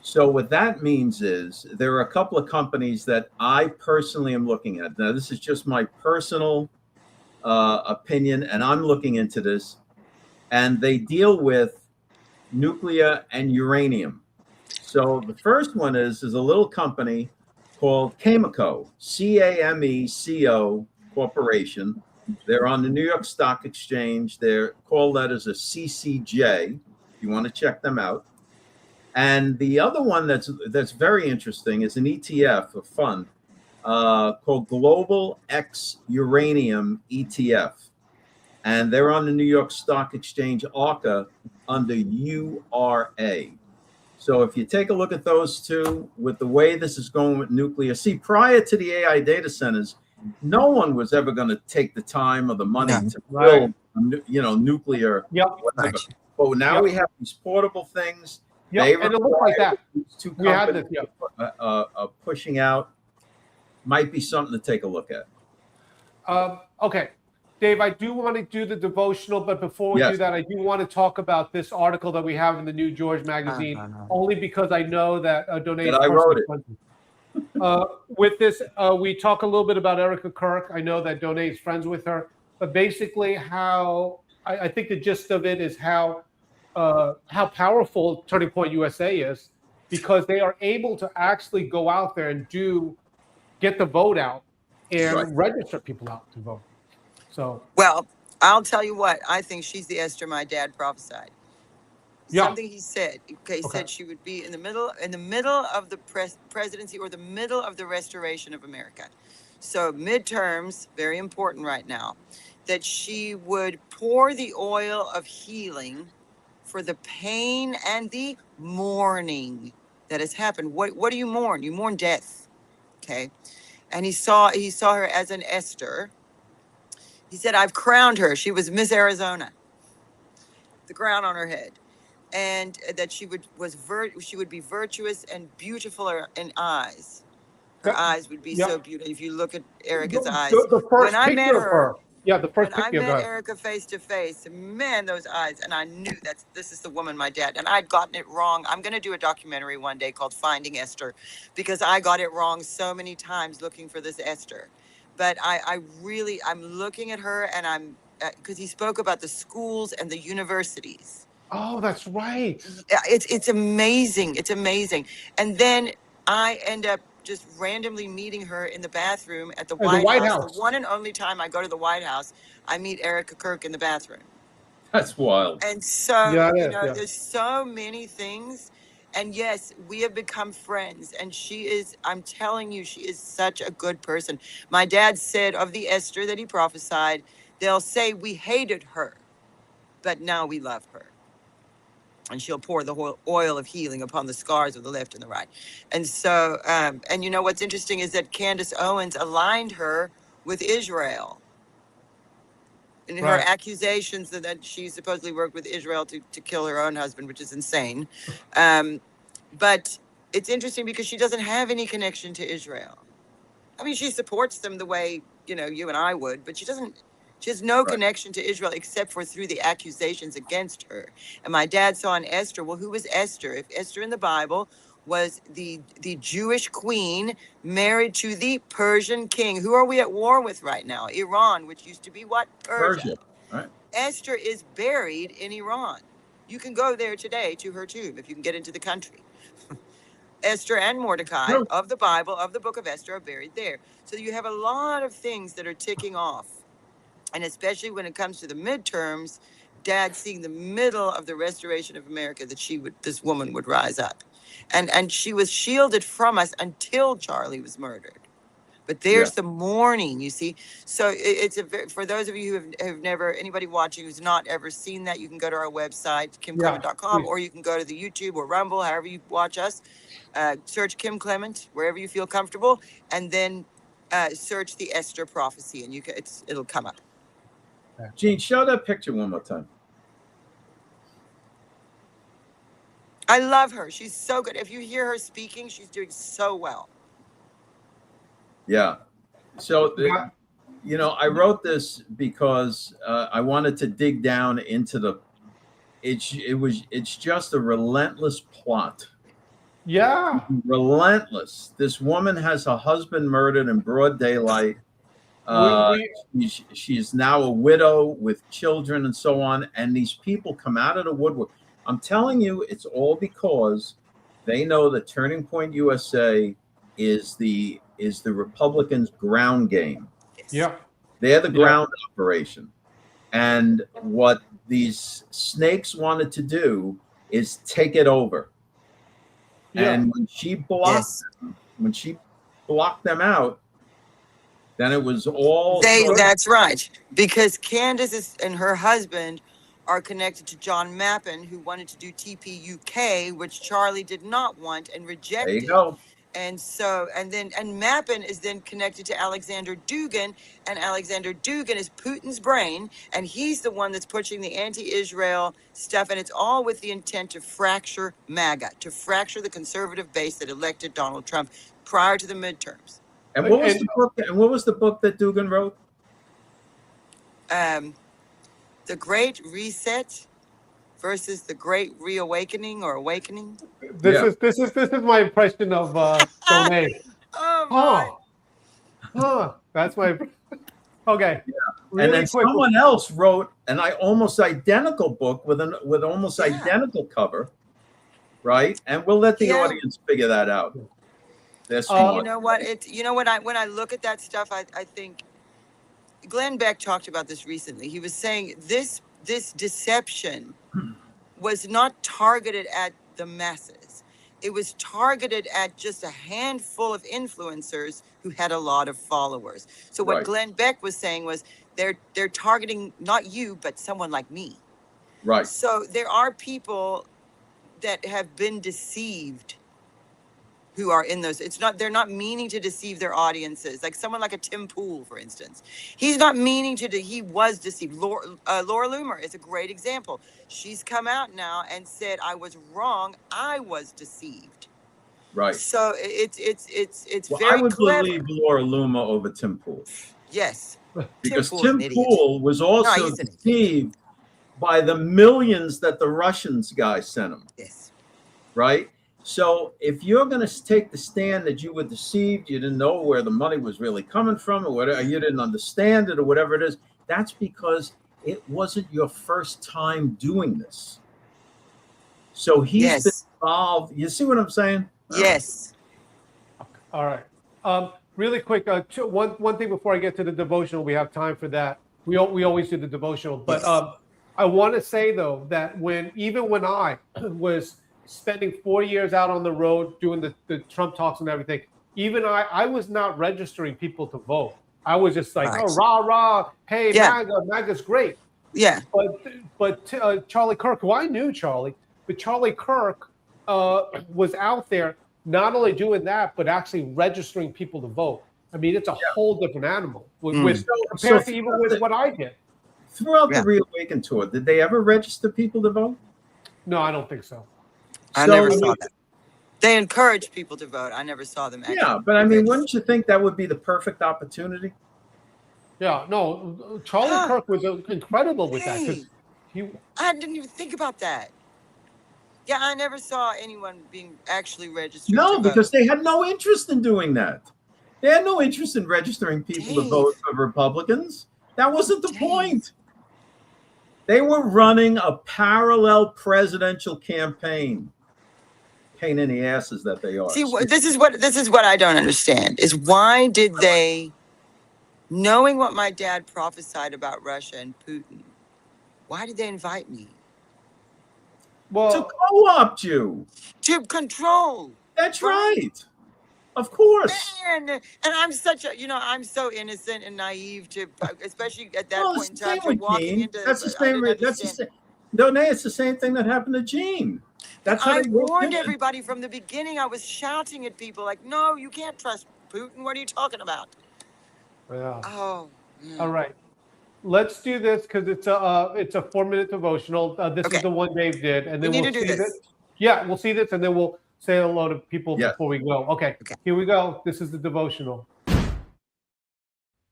so what that means is there are a couple of companies that I personally am looking at. Now, this is just my personal opinion, and I'm looking into this, and they deal with nuclear and uranium. So the first one is a little company called Cameco, CAMECO Corporation. They're on the New York Stock Exchange. Their call letters are CCJ, if you want to check them out. And the other one that's very interesting is an ETF, a fund called Global X Uranium ETF. And they're on the New York Stock Exchange, ARCA, under URA. So if you take a look at those two, with the way this is going with nuclear, see, prior to the AI data centers, no one was ever going to take the time or the money to build, nuclear. Right. But now we have these portable things. Yeah, and it looks like that. Two we had companies pushing out. Might be something to take a look at. Okay. Dave, I do want to do the devotional, but before we do that, I do want to talk about this article that we have in the New George magazine, only because I know that Donay. I wrote it. With this, we talk a little bit about Erika Kirk. I know that Donay is friends with her, but basically how I think the gist of it is how powerful Turning Point USA is, because they are able to actually go out there and get the vote out and register people out to vote. So, well, I'll tell you what, I think she's the Esther my dad prophesied. Something he said. Okay, he said she would be in the middle of the presidency or the middle of the restoration of America. So midterms, very important right now, that she would pour the oil of healing for the pain and the mourning that has happened. What do you mourn? You mourn death. Okay. And he saw her as an Esther. He said, I've crowned her. She was Miss Arizona. The crown on her head. And that she would be virtuous and beautiful in eyes. Her eyes would be so beautiful. If you look at Erika's eyes. When I met her, when I met Erika face to face, man, those eyes, and I knew this is the woman, my dad, and I'd gotten it wrong. I'm going to do a documentary one day called Finding Esther, because I got it wrong so many times looking for this Esther. But I'm looking at her, and because he spoke about the schools and the universities. Oh, that's right. It's amazing. It's amazing. And then I end up just randomly meeting her in the bathroom at the White House. The one and only time I go to the White House, I meet Erika Kirk in the bathroom. That's wild. And so, there's so many things. And yes, we have become friends. And I'm telling you, she is such a good person. My dad said of the Esther that he prophesied they'll say we hated her, but now we love her. And she'll pour the oil of healing upon the scars of the left and the right. And so, and you know what's interesting is that Candace Owens aligned her with Israel in her Right. accusations that she supposedly worked with Israel to kill her own husband, which is insane. But it's interesting because she doesn't have any connection to Israel. I mean, she supports them the way, you know, you and I would, but she has no connection to Israel except for through the accusations against her. And my dad saw in Esther, well, who was Esther? If Esther in the Bible was the Jewish queen married to the Persian king. Who are we at war with right now? Iran, which used to be what? Persia. Right. Esther is buried in Iran. You can go there today to her tomb if you can get into the country. Esther and Mordecai of the Bible, of the book of Esther, are buried there. So you have a lot of things that are ticking off. And especially when it comes to the midterms, Dad seeing the middle of the restoration of America that this woman would rise up. And she was shielded from us until Charlie was murdered. But there's the mourning, you see. So it's for those of you who have never, anybody watching who's not ever seen that, you can go to our website, kimclement.com, or you can go to the YouTube or Rumble, however you watch us. Search Kim Clement wherever you feel comfortable, and then search the Esther prophecy, and it'll come up. Gene, show that picture one more time. I love her. She's so good. If you hear her speaking, she's doing so well. Yeah. So, you know, I wrote this because I wanted to dig down into it's just a relentless plot. Yeah. Relentless. This woman has her husband murdered in broad daylight. She's now a widow with children and so on. And these people come out of the woodwork. I'm telling you, it's all because they know that Turning Point USA is the Republicans' ground game. Yeah. They're the ground operation. And what these snakes wanted to do is take it over. Yeah. And when she blocked them out, then it was all that's right. Because Candace and her husband are connected to John Mappin, who wanted to do TPUK, which Charlie did not want and rejected. There you go. And so, and Mappin is then connected to Alexander Dugin, and Alexander Dugin is Putin's brain, and he's the one that's pushing the anti-Israel stuff, and it's all with the intent to fracture MAGA, to fracture the conservative base that elected Donald Trump prior to the midterms. And what was the book? And what was the book that Dugin wrote? The Great Reset versus the Great Reawakening or Awakening. This is my impression of Donae. That's my okay. Yeah. Really and then quick. Someone else wrote an almost identical book with almost identical cover, right? And we'll let the audience figure that out. You know what? When I look at that stuff, I think Glenn Beck talked about this recently. He was saying this deception was not targeted at the masses. It was targeted at just a handful of influencers who had a lot of followers. So what Glenn Beck was saying was they're targeting not you, but someone like me. Right. So there are people that have been deceived who are in those. They're not meaning to deceive their audiences. Like someone like a Tim Pool, for instance. He's not meaning to, he was deceived. Laura Loomer is a great example. She's come out now and said, I was wrong. I was deceived. Right. So it's well, very I would clever. believe Laura Loomer over Tim Pool. Yes. Because Tim Pool was also deceived by the millions that the Russians guys sent him. Yes. Right? So if you're going to take the stand that you were deceived, you didn't know where the money was really coming from, or whatever, you didn't understand it, or whatever it is, that's because it wasn't your first time doing this. So he's been involved. You see what I'm saying? Yes. All right. Really quick, one thing before I get to the devotional, we have time for that. We always do the devotional, but I want to say though that even when I was spending 4 years out on the road doing the Trump talks and everything, even I was not registering people to vote. I was just like, Right. oh, rah, rah, hey, Yeah. MAGA's great. Yeah. But Charlie Kirk, who I knew Charlie, but Charlie Kirk was out there not only doing that, but actually registering people to vote. I mean, it's a whole different animal compared to even with what I did. Throughout the Reawaken tour, did they ever register people to vote? No, I don't think so. I never saw that. They encourage people to vote. I never saw them actually. Yeah, but I mean, wouldn't you think that would be the perfect opportunity? Yeah, no, Charlie Kirk was incredible with that because I didn't even think about that. Yeah, I never saw anyone being actually registered. No, because they had no interest in doing that. They had no interest in registering people to vote for Republicans. That wasn't the point. They were running a parallel presidential campaign. Pain in the asses that they are. See, this is what I don't understand is why did they, knowing what my dad prophesied about Russia and Putin, why did they invite me? Well, to co-opt you. To control. That's right. Of course. Man, and I'm such a, I'm so innocent and naive to, especially at that point in time, to walking into. That's the same. That's the same. Donay, it's the same thing that happened to Gene. That's how I warned everybody from the beginning. I was shouting at people like, "No, you can't trust Putin. What are you talking about?" Yeah. Oh. All right. Let's do this because it's a 4-minute devotional. This is the one Dave did, and then we'll see this. Yeah, we'll see this, and then we'll say hello to people before we go. Okay, here we go. This is the devotional.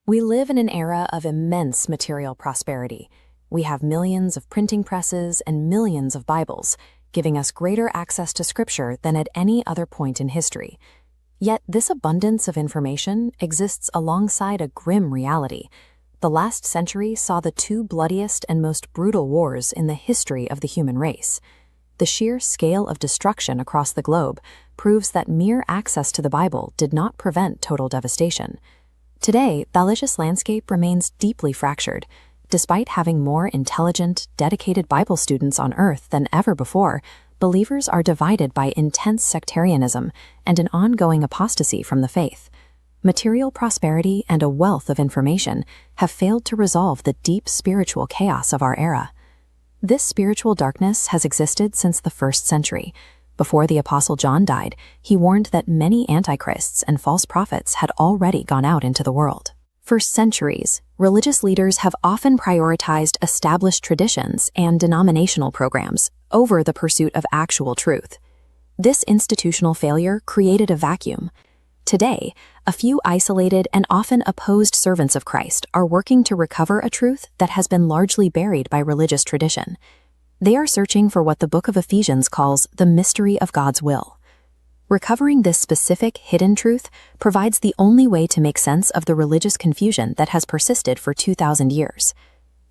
We live in an era of immense material prosperity. We have millions of printing presses and millions of Bibles, giving us greater access to Scripture than at any other point in history. Yet this abundance of information exists alongside a grim reality. The last century saw the 2 bloodiest and most brutal wars in the history of the human race. The sheer scale of destruction across the globe proves that mere access to the Bible did not prevent total devastation. Today, the religious landscape remains deeply fractured. Despite having more intelligent, dedicated Bible students on earth than ever before, believers are divided by intense sectarianism and an ongoing apostasy from the faith. Material prosperity and a wealth of information have failed to resolve the deep spiritual chaos of our era. This spiritual darkness has existed since the 1st century. Before the Apostle John died, he warned that many antichrists and false prophets had already gone out into the world. For centuries, religious leaders have often prioritized established traditions and denominational programs over the pursuit of actual truth. This institutional failure created a vacuum. Today, a few isolated and often opposed servants of Christ are working to recover a truth that has been largely buried by religious tradition. They are searching for what the book of Ephesians calls the mystery of God's will. Recovering this specific hidden truth provides the only way to make sense of the religious confusion that has persisted for 2,000 years.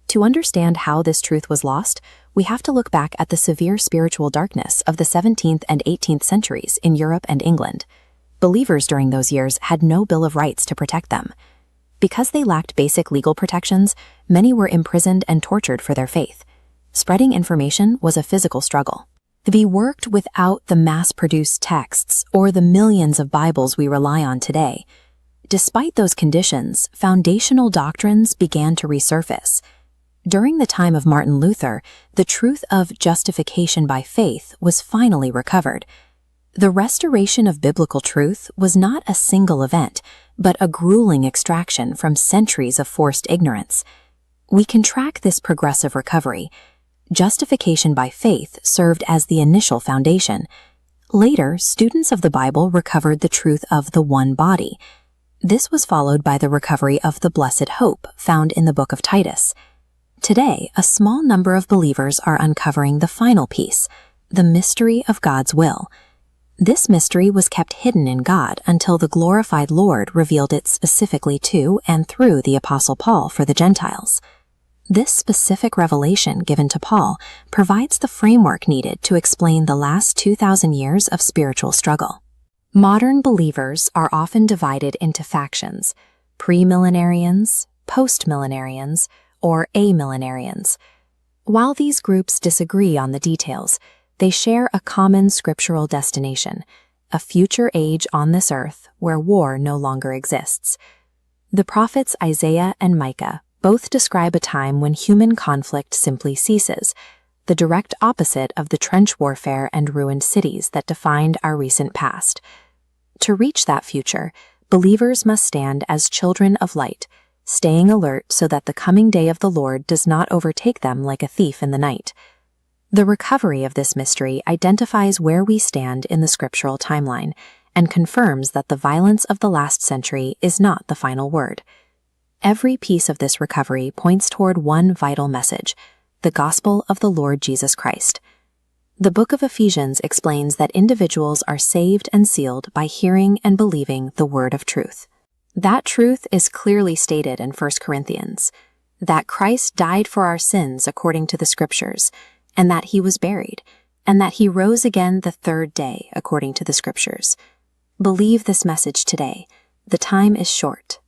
To understand how this truth was lost, we have to look back at the severe spiritual darkness of the 17th and 18th centuries in Europe and England. Believers during those years had no Bill of Rights to protect them. Because they lacked basic legal protections, many were imprisoned and tortured for their faith. Spreading information was a physical struggle. To be worked without the mass-produced texts or the millions of Bibles we rely on today. Despite those conditions, foundational doctrines began to resurface. During the time of Martin Luther, the truth of justification by faith was finally recovered. The restoration of biblical truth was not a single event, but a grueling extraction from centuries of forced ignorance. We can track this progressive recovery. Justification by faith served as the initial foundation. Later, students of the Bible recovered the truth of the one body. This was followed by the recovery of the blessed hope found in the book of Titus. Today, a small number of believers are uncovering the final piece, the mystery of God's will. This mystery was kept hidden in God until the glorified Lord revealed it specifically to and through the Apostle Paul for the Gentiles. This specific revelation given to Paul provides the framework needed to explain the last 2,000 years of spiritual struggle. Modern believers are often divided into factions: premillenarians, postmillenarians, or amillenarians. While these groups disagree on the details, they share a common scriptural destination, a future age on this earth where war no longer exists. The prophets Isaiah and Micah both describe a time when human conflict simply ceases, the direct opposite of the trench warfare and ruined cities that defined our recent past. To reach that future, believers must stand as children of light, staying alert so that the coming day of the Lord does not overtake them like a thief in the night. The recovery of this mystery identifies where we stand in the scriptural timeline and confirms that the violence of the last century is not the final word. Every piece of this recovery points toward one vital message: the gospel of the Lord Jesus Christ. The book of Ephesians explains that individuals are saved and sealed by hearing and believing the word of truth. That truth is clearly stated in 1 Corinthians, that Christ died for our sins according to the scriptures, and that he was buried, and that he rose again the third day according to the scriptures. Believe this message today. The time is short.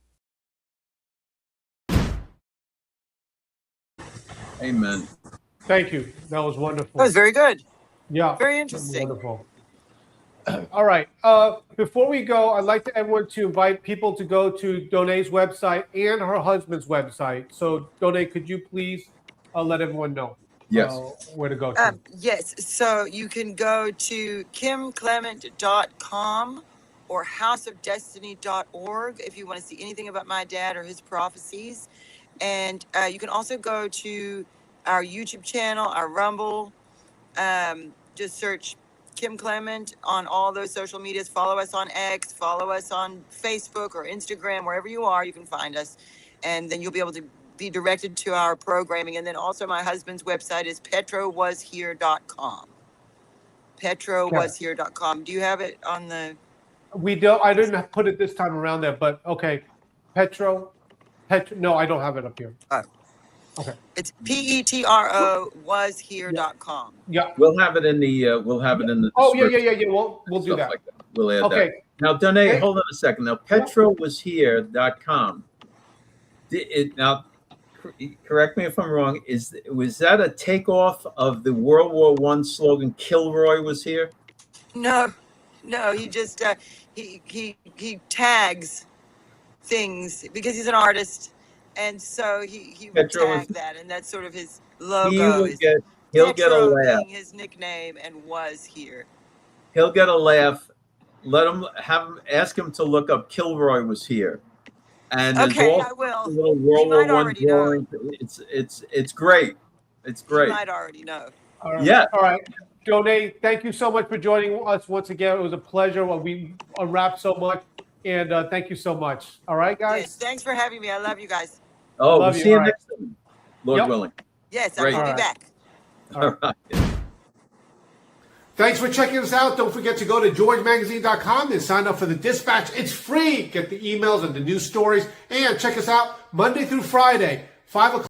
Amen. Thank you. That was wonderful. That was very good. Yeah. Very interesting. Wonderful. All right. Before we go, I'd like everyone to invite people to go to Donae's website and her husband's website. So, Donae, could you please let everyone know where to go to? Yes. So you can go to kimclement.com or houseofdestiny.org if you want to see anything about my dad or his prophecies. And you can also go to our YouTube channel, our Rumble. Just search Kim Clement on all those social medias. Follow us on X, follow us on Facebook or Instagram, wherever you are, you can find us. And then you'll be able to be directed to our programming. And then also my husband's website is petrowashere.com. Petrowashere.com. Do you have it on the... We don't. I didn't put it this time around there, but okay. Petro. No, I don't have it up here. Oh. Okay. It's petrowashere.com. Yeah. We'll have it in the Oh, yeah. We'll do that. Like that. We'll add Okay. that. Now, Donae, Hey. hold on a second. Now, petrowashere.com. Now, correct me if I'm wrong. Was that a takeoff of the World War I slogan, Kilroy was here? No, he just he tags things because he's an artist, and so he would tag that, and that's sort of his logo. He'll get a laugh. Being his nickname, and was here. He'll get a laugh. Ask him to look up Kilroy was here. And okay, I will. Little World War I drawing. It's great. It's great. You might already know. All right. Yeah. All right. Donae, thank you so much for joining us once again. It was a pleasure. We unwrapped so much, and thank you so much. All right, guys. Yes, thanks for having me. I love you guys. Oh, we'll see you next time, Lord willing. Yes, I will be back. All right. Thanks for checking us out. Don't forget to go to georgemagazine.com and sign up for the Dispatch. It's free. Get the emails and the news stories. And check us out Monday through Friday, 5 o'clock.